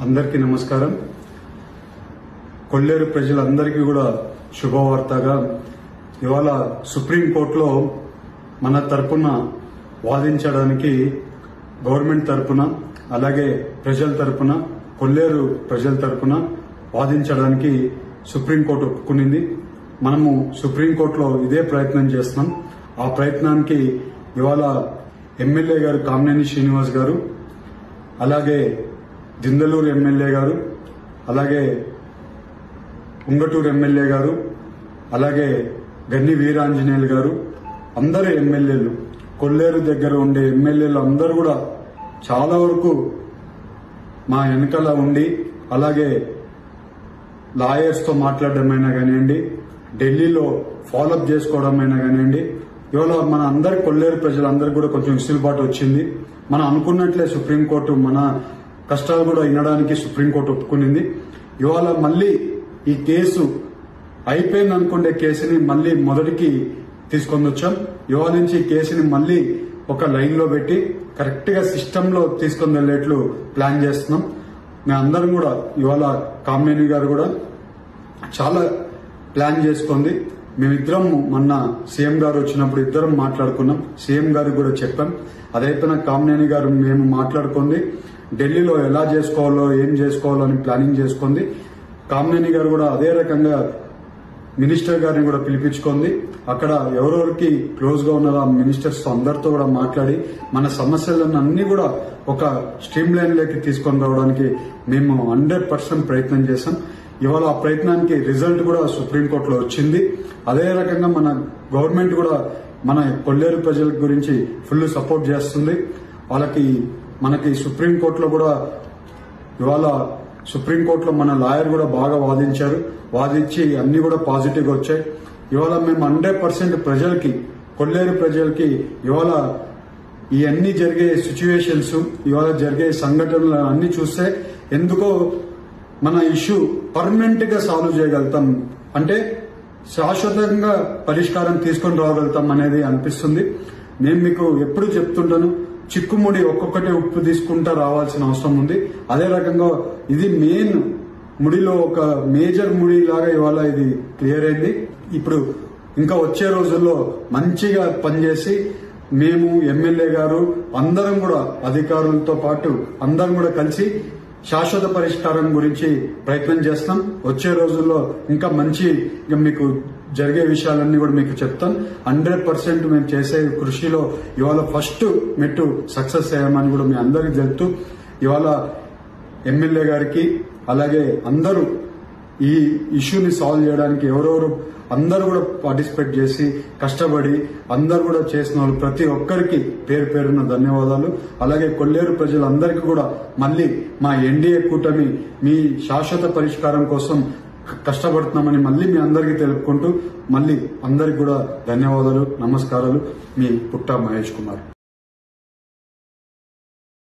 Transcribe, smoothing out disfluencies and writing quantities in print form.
అందరికీ నమస్కారం. కొల్లేరు ప్రజలందరికీ కూడా శుభవార్తగా ఇవాళ సుప్రీంకోర్టులో మన తరపున వాదించడానికి గవర్నమెంట్ తరపున అలాగే ప్రజల తరపున కొల్లేరు ప్రజల తరపున వాదించడానికి సుప్రీంకోర్టు ఒప్పుకునింది. మనము సుప్రీంకోర్టులో ఇదే ప్రయత్నం చేస్తున్నాం. ఆ ప్రయత్నానికి ఇవాళ ఎమ్మెల్యే గారు కామినేని శ్రీనివాస్ గారు, అలాగే దిందలూరు ఎమ్మెల్యే గారు, అలాగే ఉంగటూరు ఎమ్మెల్యే గారు, అలాగే గన్ని వీరాంజనేయులు గారు, అందరు ఎమ్మెల్యేలు, కొల్లేరు దగ్గర ఉండే ఎమ్మెల్యేలు అందరూ కూడా చాలా వరకు మా వెనకాల ఉండి, అలాగే లాయర్స్ తో మాట్లాడడమైనా కానివ్వండి, ఢిల్లీలో ఫాలోఅప్ చేసుకోవడమైనా కానివ్వండి, ఇవాళ మన అందరి కొల్లేరు ప్రజలందరికీ కూడా కొంచెం విసులుబాటు వచ్చింది. మనం అనుకున్నట్లే సుప్రీంకోర్టు మన కష్టాలు కూడా వినడానికి సుప్రీంకోర్టు ఒప్పుకునింది. ఇవాళ మళ్ళీ ఈ కేసు అయిపోయింది అనుకునే కేసుని మళ్ళీ మొదటికి తీసుకొని వచ్చాం. ఇవాళ నుంచి ఈ కేసుని మళ్ళీ ఒక లైన్ లో పెట్టి కరెక్ట్ గా సిస్టమ్ లో తీసుకొని వెళ్లేట్లు ప్లాన్ చేస్తున్నాం. మేమందరం కూడా ఇవాళ కామినేని గారు కూడా చాలా ప్లాన్ చేసుకుంది. మేమిద్దరం మొన్న సీఎం గారు వచ్చినప్పుడు ఇద్దరం మాట్లాడుకున్నాం. సీఎం గారికి కూడా చెప్పాం. అదైతే కామినేని గారు మేము మాట్లాడుకుంది ఢిల్లీలో ఎలా చేసుకోవాలో ఏం చేసుకోవాలో అని ప్లానింగ్ చేసుకుంది. కామినేని గారు కూడా అదే రకంగా మినిస్టర్ గారిని కూడా పిలిపించుకుంది. అక్కడ ఎవరెవరికి క్లోజ్ గా ఉన్నారో ఆ మినిస్టర్స్ అందరితో కూడా మాట్లాడి మన సమస్యలను అన్ని కూడా ఒక స్ట్రీమ్ లైన్ లోకి తీసుకొని రావడానికి మేము 100% ప్రయత్నం చేశాం. ఇవాళ ఆ ప్రయత్నానికి రిజల్ట్ కూడా సుప్రీంకోర్టులో వచ్చింది. అదే రకంగా మన గవర్నమెంట్ కూడా మన కొల్లేరు ప్రజల గురించి ఫుల్ సపోర్ట్ చేస్తుంది. మనకి సుప్రీంకోర్టులో కూడా ఇవాళ సుప్రీంకోర్టులో మన లాయర్ కూడా బాగా వాదించి అన్ని కూడా పాజిటివ్ గా వచ్చాయి. ఇవాళ మేము 100% ప్రజలకి, కొల్లేరు ప్రజలకి ఇవాళ ఈ అన్ని జరిగే సిచ్యువేషన్స్, ఇవాళ జరిగే సంఘటనలు అన్ని చూస్తే ఎందుకో మన ఇష్యూ పర్మనెంట్ గా సాల్వ్ చేయగలుగుతాం, అంటే శాశ్వతంగా పరిష్కారం తీసుకొని రాగలుగుతాం అనేది అనిపిస్తుంది. నేను మీకు ఎప్పుడు చెప్తుంటాను, చిక్కుముడి ఒక్కొక్కటి ఉప్పు తీసుకుంటా రావాల్సిన అవసరం ఉంది. అదే రకంగా ఇది మెయిన్ ముడిలో ఒక మేజర్ ముడి లాగా ఇవాళ ఇది క్లియర్ అయింది. ఇప్పుడు ఇంకా వచ్చే రోజుల్లో మంచిగా పనిచేసి మేము ఎమ్మెల్యే గారు అందరం కూడా అధికారులతో పాటు అందరం కూడా కలిసి శాశ్వత పరిష్కారం గురించి ప్రయత్నం చేస్తాం. వచ్చే రోజుల్లో ఇంకా మంచి మీకు జరిగే విషయాలన్నీ కూడా మీకు చెప్తాం. 100% మేము చేసే కృషిలో ఇవాళ ఫస్ట్ మెట్టు సక్సెస్ అయ్యామని కూడా మీ అందరికీ తెలుపుతూ ఇవాళ ఎమ్మెల్యే గారికి అలాగే అందరూ ఈ ఇష్యూని సాల్వ్ చేయడానికి ఎవరెవరు అందరూ కూడా పార్టిసిపేట్ చేసి కష్టపడి అందరూ కూడా చేసిన వాళ్ళు ప్రతి ఒక్కరికి పేరు పేరున ధన్యవాదాలు. అలాగే కొల్లేరు ప్రజలందరికీ కూడా మళ్ళీ మా ఎన్డీఏ కూటమి మీ శాశ్వత పరిష్కారం కోసం కష్టపడుతున్నామని మళ్ళీ మీ అందరికీ తెలుపుకుంటూ మళ్ళీ అందరికి కూడా ధన్యవాదాలు, నమస్కారాలు. మీ పుట్ట మహేష్ కుమార్.